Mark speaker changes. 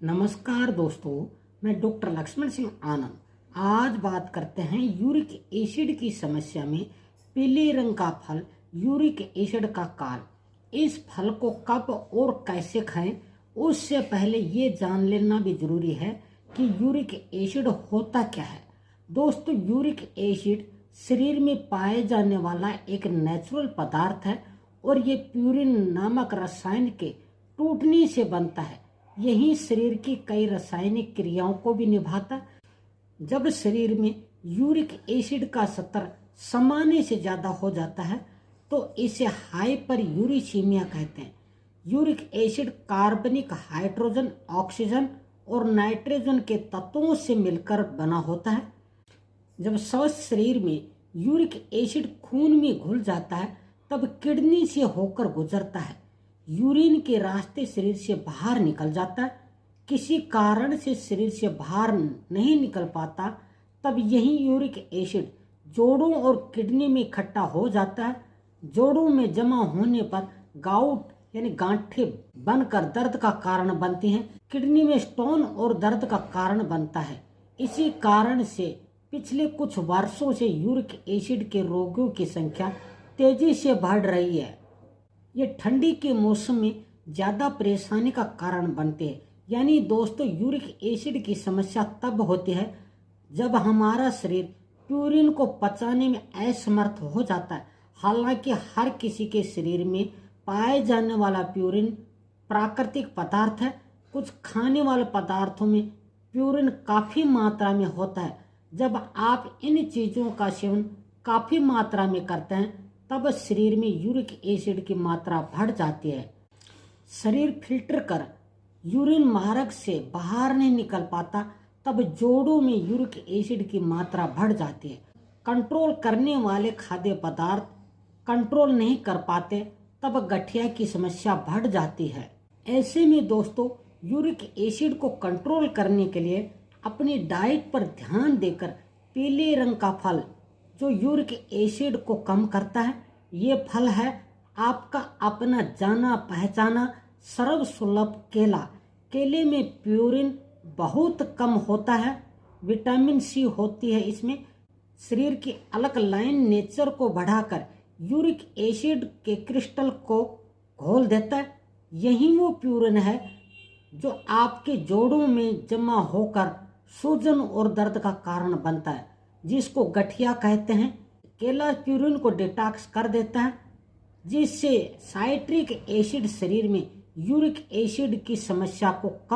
Speaker 1: नमस्कार दोस्तों, मैं डॉक्टर लक्ष्मण सिंह आनंद। आज बात करते हैं यूरिक एसिड की समस्या में पीले रंग का फल यूरिक एसिड का काल। इस फल को कब और कैसे खाएं, उससे पहले ये जान लेना भी जरूरी है कि यूरिक एसिड होता क्या है। दोस्तों, यूरिक एसिड शरीर में पाए जाने वाला एक नेचुरल पदार्थ है और ये प्यूरिन नामक रसायन के टूटने से बनता है। यही शरीर की कई रासायनिक क्रियाओं को भी निभाता है। जब शरीर में यूरिक एसिड का स्तर सामान्य से ज्यादा हो जाता है तो इसे हाइपर यूरिसीमिया कहते हैं। यूरिक एसिड कार्बनिक हाइड्रोजन, ऑक्सीजन और नाइट्रोजन के तत्वों से मिलकर बना होता है। जब स्वस्थ शरीर में यूरिक एसिड खून में घुल जाता है तब किडनी से होकर गुजरता है, यूरिन के रास्ते शरीर से बाहर निकल जाता है। किसी कारण से शरीर से बाहर नहीं निकल पाता तब यही यूरिक एसिड जोड़ों और किडनी में इकट्ठा हो जाता है। जोड़ों में जमा होने पर गाउट यानी गांठें बनकर दर्द का कारण बनती हैं। किडनी में स्टोन और दर्द का कारण बनता है। इसी कारण से पिछले कुछ वर्षों से यूरिक एसिड के रोगियों की संख्या तेजी से बढ़ रही है। ये ठंडी के मौसम में ज़्यादा परेशानी का कारण बनते हैं। यानी दोस्तों, यूरिक एसिड की समस्या तब होती है जब हमारा शरीर प्यूरिन को पचाने में असमर्थ हो जाता है। हालांकि हर किसी के शरीर में पाए जाने वाला प्यूरिन प्राकृतिक पदार्थ है। कुछ खाने वाले पदार्थों में प्यूरिन काफ़ी मात्रा में होता है। जब आप इन चीज़ों का सेवन काफ़ी मात्रा में करते हैं तब शरीर में यूरिक एसिड की मात्रा बढ़ जाती है। शरीर फिल्टर कर यूरिन मार्ग से बाहर नहीं निकल पाता तब जोड़ों में यूरिक एसिड की मात्रा बढ़ जाती है। कंट्रोल करने वाले खाद्य पदार्थ कंट्रोल नहीं कर पाते तब गठिया की समस्या बढ़ जाती है। ऐसे में दोस्तों, यूरिक एसिड को कंट्रोल करने के लिए अपनी डाइट पर ध्यान देकर पीले रंग का फल जो यूरिक एसिड को कम करता है, ये फल है आपका अपना जाना पहचाना सर्वसुलभ केला। केले में प्यूरिन बहुत कम होता है, विटामिन सी होती है इसमें। शरीर की अलग लाइन नेचर को बढ़ाकर यूरिक एसिड के क्रिस्टल को घोल देता है। यही वो प्यूरिन है जो आपके जोड़ों में जमा होकर सूजन और दर्द का कारण बनता है, जिसको गठिया कहते हैं। केला प्यूरिन को डिटॉक्स कर देता है, जिससे साइट्रिक एसिड शरीर में यूरिक एसिड की समस्या को कम